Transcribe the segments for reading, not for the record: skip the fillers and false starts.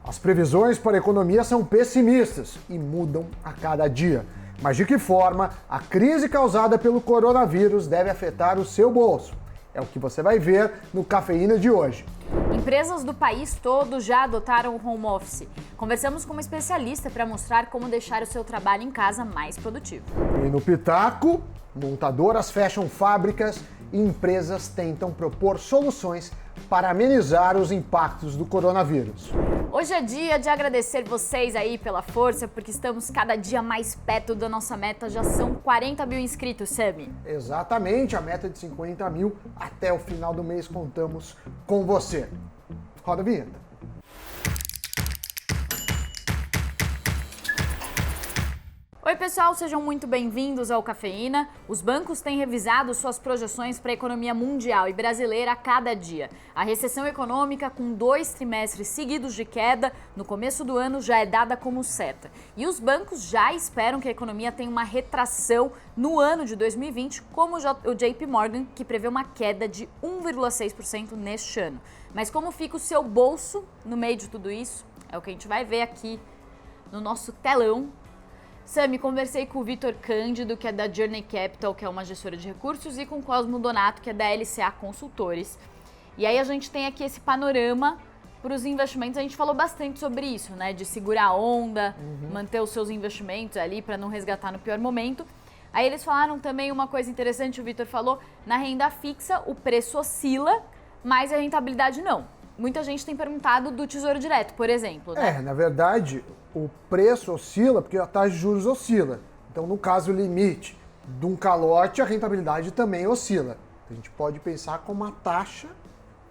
As previsões para a economia são pessimistas e mudam a cada dia. Mas de que forma a crise causada pelo coronavírus deve afetar o seu bolso? É o que você vai ver no Cafeína de hoje. Empresas do país todo já adotaram o home office. Conversamos com uma especialista para mostrar como deixar o seu trabalho em casa mais produtivo. E no Pitaco, montadoras fecham fábricas e empresas tentam propor soluções para amenizar os impactos do coronavírus. Hoje é dia de agradecer vocês aí pela força, porque estamos cada dia mais perto da nossa meta. Já são 40 mil inscritos, Sami. Exatamente, a meta de 50 mil. Até o final do mês contamos com você. Roda a vinheta. Oi pessoal, sejam muito bem-vindos ao Cafeína. Os bancos têm revisado suas projeções para a economia mundial e brasileira a cada dia. A recessão econômica, com 2 trimestres seguidos de queda no começo do ano, já é dada como certa. E os bancos já esperam que a economia tenha uma retração no ano de 2020, como o JP Morgan, que prevê uma queda de 1,6% neste ano. Mas como fica o seu bolso no meio de tudo isso? É o que a gente vai ver aqui no nosso telão. Sami, conversei com o Vitor Cândido, que é da Journey Capital, que é uma gestora de recursos, e com o Cosmo Donato, que é da LCA Consultores. E aí a gente tem aqui esse panorama para os investimentos. A gente falou bastante sobre isso, né? De segurar a onda, manter os seus investimentos ali para não resgatar no pior momento. Aí eles falaram também uma coisa interessante, o Vitor falou, na renda fixa o preço oscila, mas a rentabilidade não. Muita gente tem perguntado do Tesouro Direto, por exemplo, né? Na verdade, o preço oscila porque a taxa de juros oscila. Então, no caso, o limite de um calote, a rentabilidade também oscila. A gente pode pensar como a taxa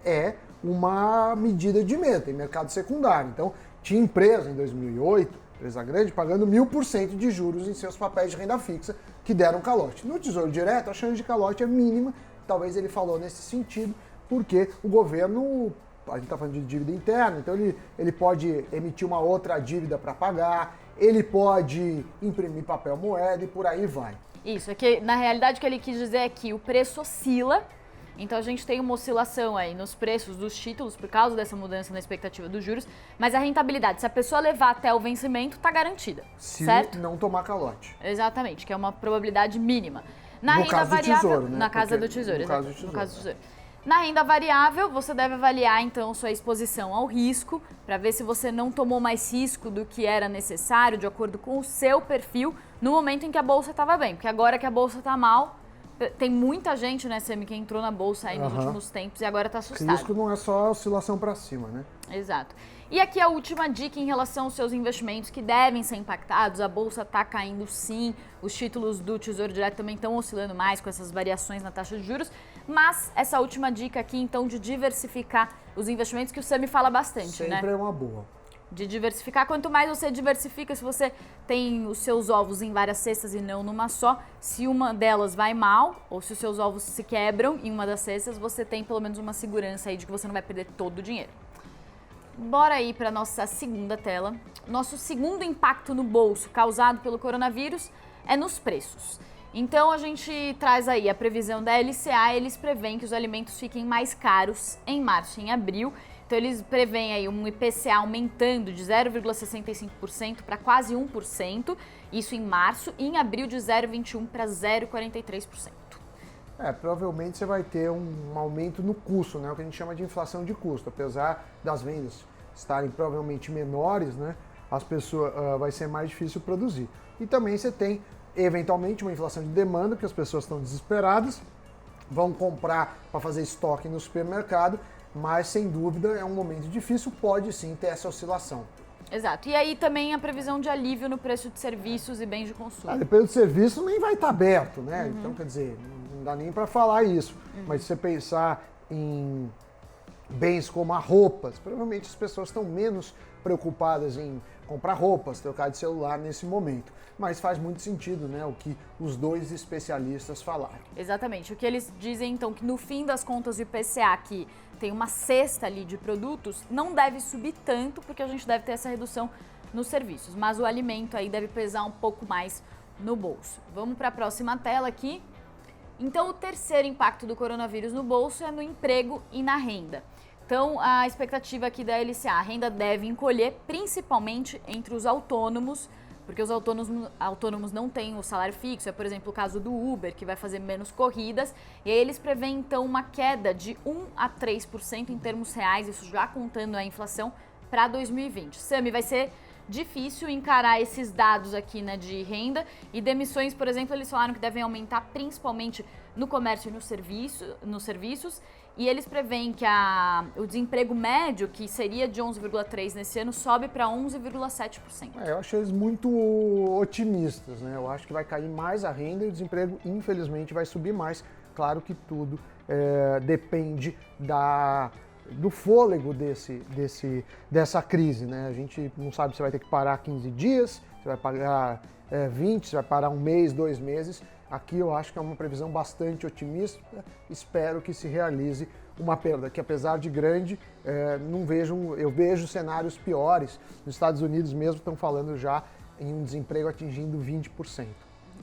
é uma medida de meta em mercado secundário. Então, tinha empresa em 2008, empresa grande, pagando 1000% de juros em seus papéis de renda fixa que deram calote. No Tesouro Direto, a chance de calote é mínima. Talvez ele falou nesse sentido, porque o governo... A gente está falando de dívida interna, então ele pode emitir uma outra dívida para pagar, ele pode imprimir papel moeda e por aí vai. Isso, é que na realidade o que ele quis dizer é que o preço oscila, então a gente tem uma oscilação aí nos preços dos títulos por causa dessa mudança na expectativa dos juros, mas a rentabilidade, se a pessoa levar até o vencimento, está garantida, certo? Se não tomar calote. Exatamente, que é uma probabilidade mínima. Na no renda caso variável, do tesouro, né? Na casa do tesouro, no caso do tesouro. No caso do tesouro. Na renda variável, você deve avaliar, então, sua exposição ao risco, para ver se você não tomou mais risco do que era necessário, de acordo com o seu perfil, no momento em que a bolsa estava bem. Porque agora que a bolsa está mal, tem muita gente, né, Sami, que entrou na bolsa aí nos últimos tempos e agora está assustado. Risco não é só oscilação para cima, né? Exato. E aqui a última dica em relação aos seus investimentos que devem ser impactados. A bolsa está caindo sim, os títulos do Tesouro Direto também estão oscilando mais com essas variações na taxa de juros, mas essa última dica aqui então de diversificar os investimentos que o Sami fala bastante, né? Sempre é uma boa. De diversificar, quanto mais você diversifica, se você tem os seus ovos em várias cestas e não numa só, se uma delas vai mal, ou se os seus ovos se quebram em uma das cestas, você tem pelo menos uma segurança aí de que você não vai perder todo o dinheiro. Bora aí para nossa segunda tela. Nosso segundo impacto no bolso causado pelo coronavírus é nos preços. Então a gente traz aí a previsão da LCA, eles preveem que os alimentos fiquem mais caros em março e em abril. Então eles preveem aí um IPCA aumentando de 0,65% para quase 1%, isso em março, e em abril de 0,21% para 0,43%. Provavelmente você vai ter um aumento no custo, né? O que a gente chama de inflação de custo. Apesar das vendas estarem provavelmente menores, né? As pessoas vai ser mais difícil produzir. E também você tem, eventualmente, uma inflação de demanda, porque as pessoas estão desesperadas, vão comprar para fazer estoque no supermercado, mas sem dúvida é um momento difícil, pode sim ter essa oscilação. Exato. E aí também a previsão de alívio no preço de serviços e bens de consumo. Depois do serviço nem vai estar aberto, né? Então, quer dizer, não dá nem para falar isso. Mas se você pensar em bens como as roupas, provavelmente as pessoas estão menos preocupadas em comprar roupas, trocar de celular nesse momento. Mas faz muito sentido, né, o que os dois especialistas falaram. Exatamente. O que eles dizem, então, que no fim das contas o IPCA, que tem uma cesta ali de produtos, não deve subir tanto, porque a gente deve ter essa redução nos serviços. Mas o alimento aí deve pesar um pouco mais no bolso. Vamos para a próxima tela aqui. Então, o terceiro impacto do coronavírus no bolso é no emprego e na renda. Então, a expectativa aqui da LCA, a renda deve encolher principalmente entre os autônomos, porque os autônomos não têm o salário fixo, é por exemplo o caso do Uber, que vai fazer menos corridas, e aí eles preveem então uma queda de 1 a 3% em termos reais, isso já contando a inflação, para 2020. Sami, vai ser difícil encarar esses dados aqui, né, de renda e demissões, por exemplo, eles falaram que devem aumentar principalmente no comércio e nos serviços, e eles preveem que o desemprego médio, que seria de 11,3% nesse ano, sobe para 11,7%. Eu achei eles muito otimistas, né? Eu acho que vai cair mais a renda e o desemprego, infelizmente, vai subir mais. Claro que tudo depende do fôlego dessa crise, né? A gente não sabe se vai ter que parar 15 dias, se vai pagar 20, se vai parar um mês, 2 meses. Aqui eu acho que é uma previsão bastante otimista, espero que se realize uma perda, que apesar de grande, eu vejo cenários piores. Nos Estados Unidos mesmo estão falando já em um desemprego atingindo 20%.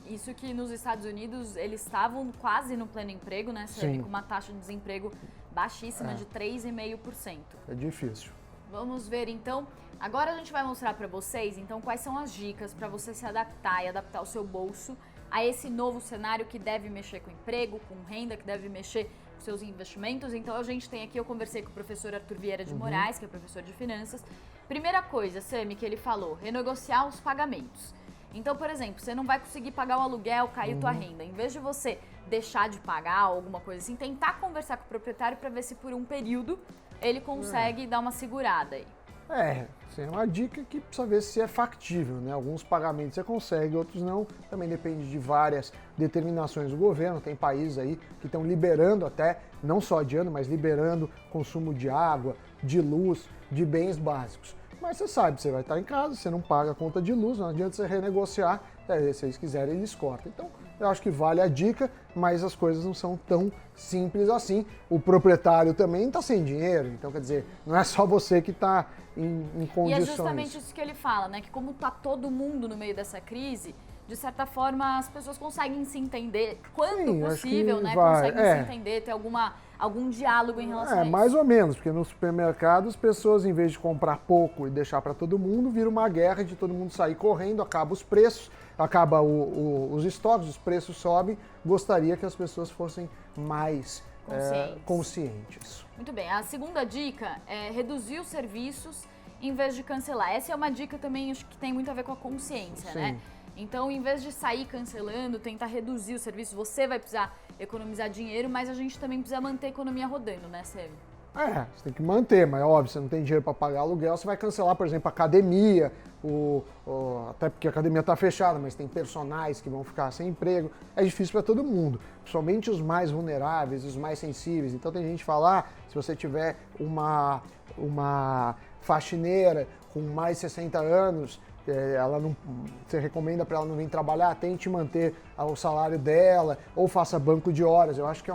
Isso que nos Estados Unidos eles estavam quase no pleno emprego, né, Sami, com uma taxa de desemprego baixíssima de 3,5%. É difícil. Vamos ver então. Agora a gente vai mostrar para vocês então quais são as dicas para você se adaptar e adaptar o seu bolso a esse novo cenário que deve mexer com emprego, com renda, que deve mexer com seus investimentos. Então a gente tem aqui, eu conversei com o professor Arthur Vieira de Moraes, que é professor de finanças. Primeira coisa, Sami, que ele falou, renegociar os pagamentos. Então, por exemplo, você não vai conseguir pagar o aluguel, caiu tua renda. Em vez de você deixar de pagar ou alguma coisa assim, tentar conversar com o proprietário para ver se por um período ele consegue dar uma segurada aí. É uma dica que precisa ver se é factível, né? Alguns pagamentos você consegue, outros não. Também depende de várias determinações do governo. Tem países aí que estão liberando até, não só adiando, mas liberando consumo de água, de luz, de bens básicos. Mas você sabe, você vai estar em casa, você não paga a conta de luz, não adianta você renegociar, se eles quiserem eles cortam. Então, eu acho que vale a dica, mas as coisas não são tão simples assim. O proprietário também está sem dinheiro, então quer dizer, não é só você que está em condições. E é justamente isso que ele fala, né? Que como está todo mundo no meio dessa crise, de certa forma as pessoas conseguem se entender, quando possível, né? Conseguem se entender, ter algum diálogo em relação a isso. Mais ou menos, porque no supermercado as pessoas, em vez de comprar pouco e deixar para todo mundo, vira uma guerra de todo mundo sair correndo, acaba os preços, acaba os estoques, os preços sobem. Gostaria que as pessoas fossem mais conscientes. Muito bem. A segunda dica é reduzir os serviços em vez de cancelar. Essa é uma dica também, acho que tem muito a ver com a consciência, né? Então, em vez de sair cancelando, tentar reduzir os serviços, você vai precisar economizar dinheiro, mas a gente também precisa manter a economia rodando, né, Sami? Você tem que manter, mas óbvio, você não tem dinheiro para pagar aluguel, você vai cancelar, por exemplo, a academia, até porque a academia está fechada, mas tem personagens que vão ficar sem emprego. É difícil para todo mundo, principalmente os mais vulneráveis, os mais sensíveis. Então tem gente que fala, se você tiver uma faxineira com mais de 60 anos, você recomenda para ela não vir trabalhar, tente manter o salário dela ou faça banco de horas. Eu acho que é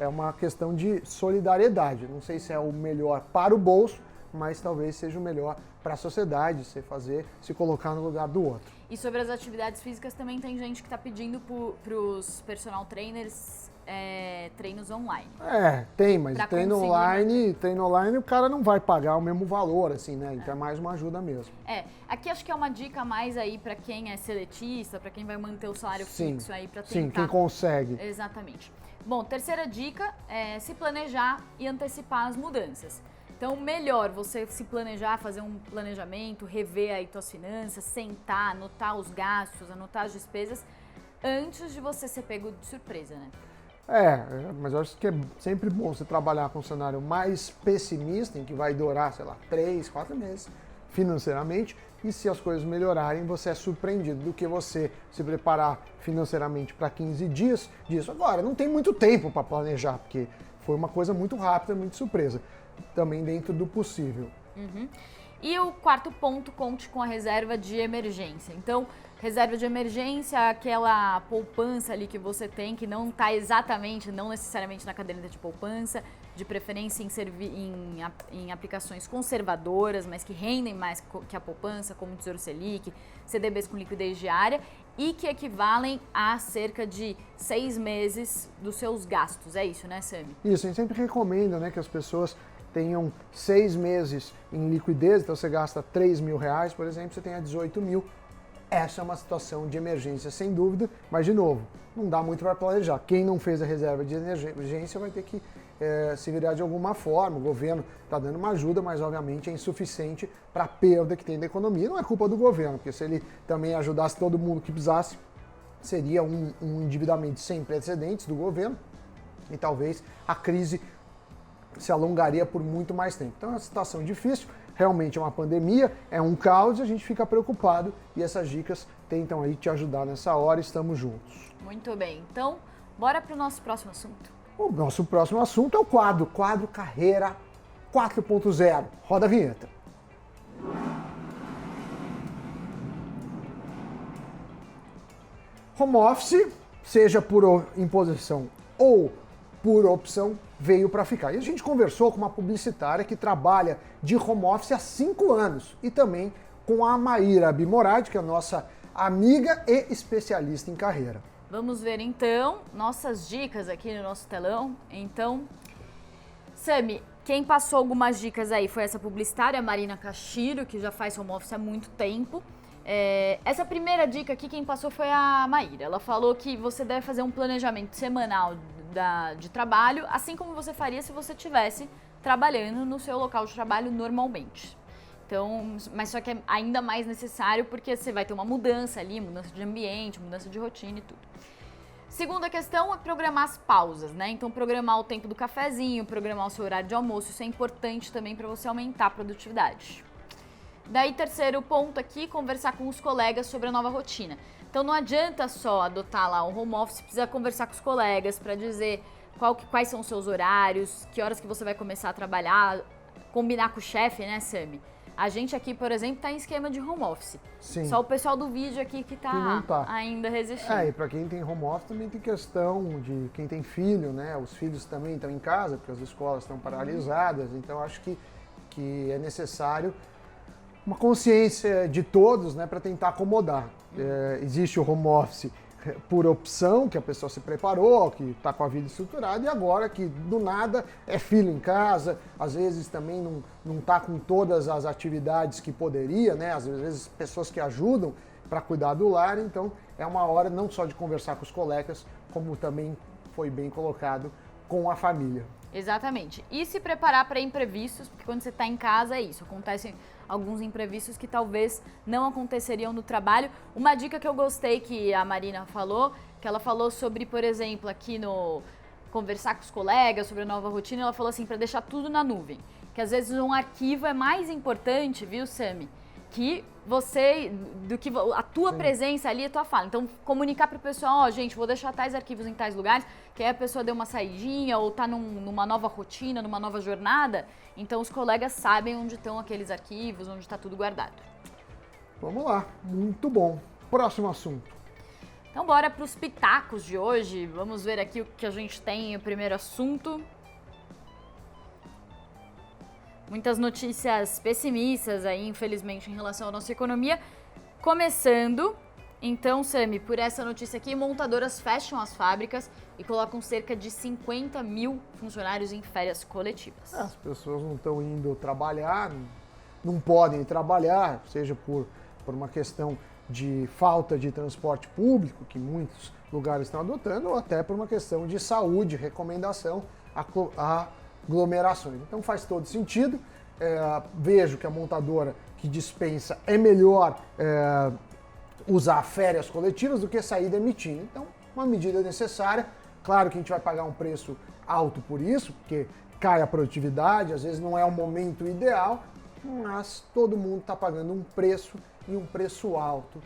uma questão de solidariedade. Não sei se é o melhor para o bolso, mas talvez seja o melhor para a sociedade, se colocar no lugar do outro. E sobre as atividades físicas também tem gente que está pedindo para os personal trainers treinos online. Tem, mas treino online o cara não vai pagar o mesmo valor, assim, né? Então é mais uma ajuda mesmo. Aqui acho que é uma dica mais aí para quem é seletista, para quem vai manter o salário fixo aí para tentar. Sim, quem consegue. Exatamente. Bom, terceira dica é se planejar e antecipar as mudanças. Então, melhor você se planejar, fazer um planejamento, rever aí suas finanças, sentar, anotar os gastos, anotar as despesas, antes de você ser pego de surpresa, né? Mas eu acho que é sempre bom você trabalhar com um cenário mais pessimista, em que vai durar, 3, 4 meses financeiramente, e se as coisas melhorarem, você é surpreendido do que você se preparar financeiramente para 15 dias disso. Agora, não tem muito tempo para planejar, porque foi uma coisa muito rápida, muito surpresa, também dentro do possível. E o quarto ponto, conte com a reserva de emergência. Então, reserva de emergência, aquela poupança ali que você tem, que não está não necessariamente na caderneta de poupança, de preferência em aplicações conservadoras, mas que rendem mais que a poupança, como o Tesouro Selic, CDBs com liquidez diária, e que equivalem a cerca de 6 meses dos seus gastos. É isso, né, Sami? Isso, a gente sempre recomenda, né, que as pessoas tenham 6 meses em liquidez, então você gasta R$3.000, por exemplo, você tenha 18 mil. Essa é uma situação de emergência, sem dúvida, mas, de novo, não dá muito para planejar. Quem não fez a reserva de emergência vai ter que se virar de alguma forma. O governo está dando uma ajuda, mas, obviamente, é insuficiente para a perda que tem da economia. Não é culpa do governo, porque se ele também ajudasse todo mundo que precisasse, seria um endividamento sem precedentes do governo e talvez a crise se alongaria por muito mais tempo. Então é uma situação difícil, realmente é uma pandemia, é um caos e a gente fica preocupado e essas dicas tentam aí te ajudar nessa hora, estamos juntos. Muito bem, então bora para o nosso próximo assunto. O nosso próximo assunto é o quadro Carreira 4.0. Roda a vinheta. Home office, seja por imposição ou por opção, veio para ficar. E a gente conversou com uma publicitária que trabalha de home office há 5 anos e também com a Maíra Bimoradi, que é a nossa amiga e especialista em carreira. Vamos ver então nossas dicas aqui no nosso telão. Então, Sami, quem passou algumas dicas aí foi essa publicitária, Marina Castilho, que já faz home office há muito tempo. Essa primeira dica aqui, quem passou foi a Maíra. Ela falou que você deve fazer um planejamento semanal de trabalho, assim como você faria se você estivesse trabalhando no seu local de trabalho normalmente. Então, mas só que é ainda mais necessário porque você vai ter uma mudança ali, mudança de ambiente, mudança de rotina e tudo. Segunda questão é programar as pausas, né? Então, programar o tempo do cafezinho, programar o seu horário de almoço, isso é importante também para você aumentar a produtividade. Daí, terceiro ponto aqui, conversar com os colegas sobre a nova rotina. Então, não adianta só adotar lá o home office, precisa conversar com os colegas para dizer quais são os seus horários, que horas que você vai começar a trabalhar, combinar com o chefe, né, Sami? A gente aqui, por exemplo, está em esquema de home office. Sim. Só o pessoal do vídeo aqui que não tá ainda resistindo. E para quem tem home office também tem questão de quem tem filho, né? Os filhos também estão em casa, porque as escolas estão paralisadas. Então, acho que é necessário uma consciência de todos, né, para tentar acomodar. Existe o home office por opção, que a pessoa se preparou, que está com a vida estruturada, e agora que do nada é filho em casa, às vezes também não está com todas as atividades que poderia, né? Às vezes pessoas que ajudam para cuidar do lar, então é uma hora não só de conversar com os colegas, como também foi bem colocado com a família. Exatamente. E se preparar para imprevistos, porque quando você está em casa é isso, acontecem alguns imprevistos que talvez não aconteceriam no trabalho. Uma dica que eu gostei que a Marina falou, que ela falou sobre, por exemplo, aqui no conversar com os colegas sobre a nova rotina, ela falou assim, para deixar tudo na nuvem, que às vezes um arquivo é mais importante, viu, Sami, que do que a tua Sim. presença ali, a tua fala. Então, comunicar para o pessoal, gente, vou deixar tais arquivos em tais lugares, que aí a pessoa deu uma saidinha ou tá numa nova rotina, numa nova jornada, então os colegas sabem onde estão aqueles arquivos, onde está tudo guardado. Vamos lá, muito bom. Próximo assunto. Então, bora para os pitacos de hoje. Vamos ver aqui o que a gente tem, o primeiro assunto. Muitas notícias pessimistas aí, infelizmente, em relação à nossa economia. Começando, então, Sami, por essa notícia aqui, montadoras fecham as fábricas e colocam cerca de 50 mil funcionários em férias coletivas. As pessoas não estão indo trabalhar, não podem trabalhar, seja por uma questão de falta de transporte público, que muitos lugares estão adotando, ou até por uma questão de saúde, recomendação a aglomerações. Então faz todo sentido. Vejo que a montadora que dispensa é melhor usar férias coletivas do que sair demitindo. Então, uma medida necessária. Claro que a gente vai pagar um preço alto por isso, porque cai a produtividade, às vezes não é o momento ideal, mas todo mundo está pagando um preço e um preço alto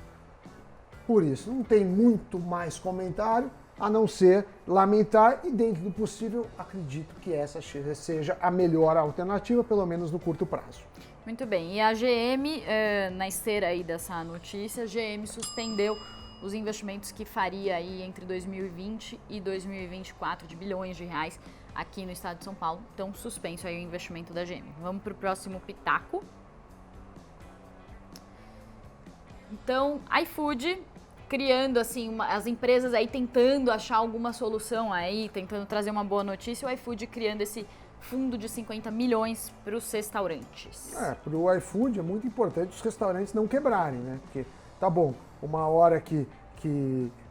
por isso. Não tem muito mais comentário, a não ser lamentar e, dentro do possível, acredito que essa seja a melhor alternativa, pelo menos no curto prazo. Muito bem, e a GM, na esteira aí dessa notícia, a GM suspendeu os investimentos que faria aí entre 2020 e 2024 de bilhões de reais aqui no estado de São Paulo. Então, suspenso aí o investimento da GM. Vamos para o próximo pitaco. Então, iFood criando assim, as empresas aí tentando achar alguma solução aí, tentando trazer uma boa notícia, o iFood criando esse fundo de 50 milhões para os restaurantes. Para o iFood é muito importante os restaurantes não quebrarem, né? Porque, tá bom, uma hora que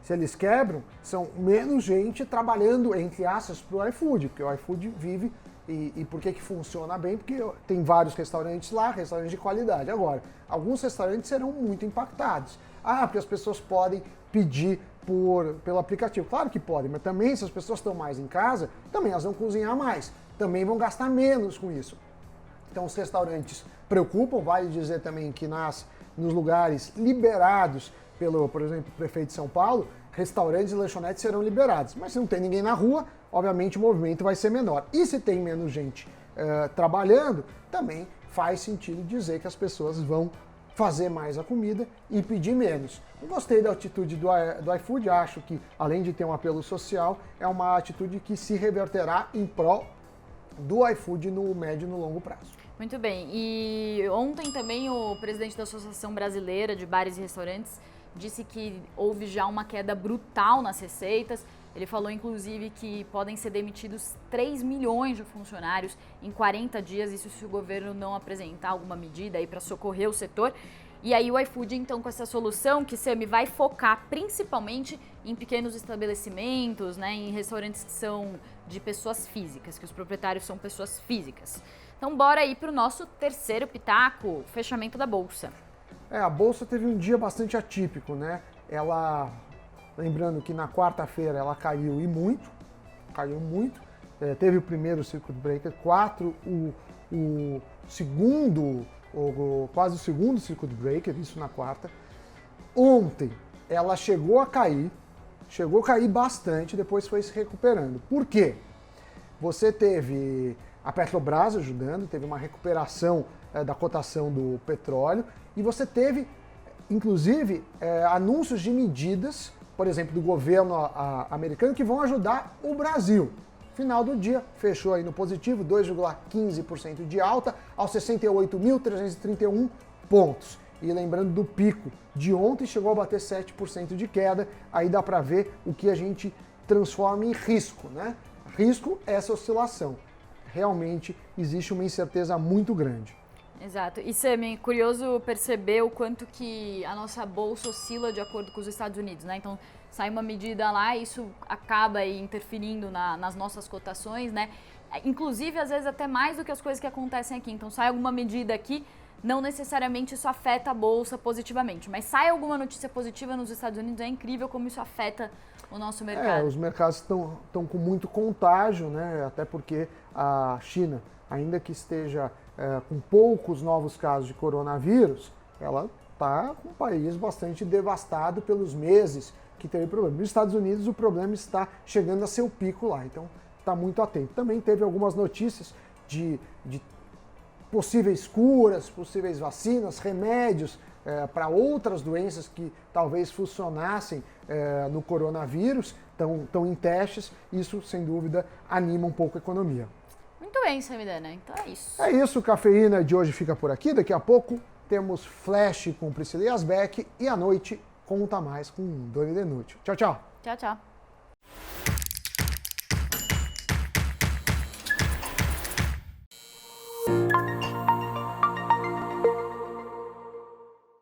se eles quebram, são menos gente trabalhando, entre aspas, para o iFood, porque o iFood vive. E por que funciona bem? Porque tem vários restaurantes lá, restaurantes de qualidade. Agora, alguns restaurantes serão muito impactados. Porque as pessoas podem pedir pelo aplicativo. Claro que podem, mas também se as pessoas estão mais em casa, também elas vão cozinhar mais, também vão gastar menos com isso. Então os restaurantes preocupam, vale dizer também que nos lugares liberados por exemplo, prefeito de São Paulo, restaurantes e lanchonetes serão liberados. Mas se não tem ninguém na rua, obviamente o movimento vai ser menor. E se tem menos gente trabalhando, também faz sentido dizer que as pessoas vão fazer mais a comida e pedir menos. Eu gostei da atitude do iFood, acho que, além de ter um apelo social, é uma atitude que se reverterá em prol do iFood no médio e no longo prazo. Muito bem. E ontem também o presidente da Associação Brasileira de Bares e Restaurantes disse que houve já uma queda brutal nas receitas. Ele falou, inclusive, que podem ser demitidos 3 milhões de funcionários em 40 dias, isso se o governo não apresentar alguma medida aí para socorrer o setor. E aí o iFood, então, com essa solução, que Sami vai focar principalmente em pequenos estabelecimentos, né, em restaurantes que são de pessoas físicas, que os proprietários são pessoas físicas. Então, bora aí para o nosso terceiro pitaco, fechamento da Bolsa. A Bolsa teve um dia bastante atípico, né? Lembrando que na quarta-feira ela caiu muito, teve o primeiro circuit breaker, quase o segundo circuit breaker, isso na quarta. Ontem ela chegou a cair bastante, depois foi se recuperando. Por quê? Você teve a Petrobras ajudando, teve uma recuperação da cotação do petróleo e você teve, inclusive, anúncios de medidas, por exemplo, do governo americano que vão ajudar o Brasil. Final do dia, fechou aí no positivo, 2,15% de alta aos 68.331 pontos. E lembrando do pico de ontem, chegou a bater 7% de queda, aí dá para ver o que a gente transforma em risco, né? Risco é essa oscilação. Realmente existe uma incerteza muito grande. Exato. E Sami, curioso perceber o quanto que a nossa bolsa oscila de acordo com os Estados Unidos, né? Então, sai uma medida lá e isso acaba aí interferindo nas nossas cotações, né? Inclusive, às vezes, até mais do que as coisas que acontecem aqui. Então, sai alguma medida aqui, não necessariamente isso afeta a bolsa positivamente, mas sai alguma notícia positiva nos Estados Unidos, é incrível como isso afeta o nosso mercado. Os mercados estão com muito contágio, né? Até porque a China, ainda que esteja com poucos novos casos de coronavírus, ela está com um país bastante devastado pelos meses que teve problema. Nos Estados Unidos o problema está chegando a seu pico lá, então está muito atento. Também teve algumas notícias de possíveis curas, possíveis vacinas, remédios para outras doenças que talvez funcionassem no coronavírus, estão em testes. Isso, sem dúvida, anima um pouco a economia. Muito bem, Samidana. Então é isso. É isso, o Cafeína de hoje fica por aqui. Daqui a pouco temos Flash com Priscila Yasbeck e à noite conta mais com Doni Denucci. Tchau, tchau. Tchau, tchau.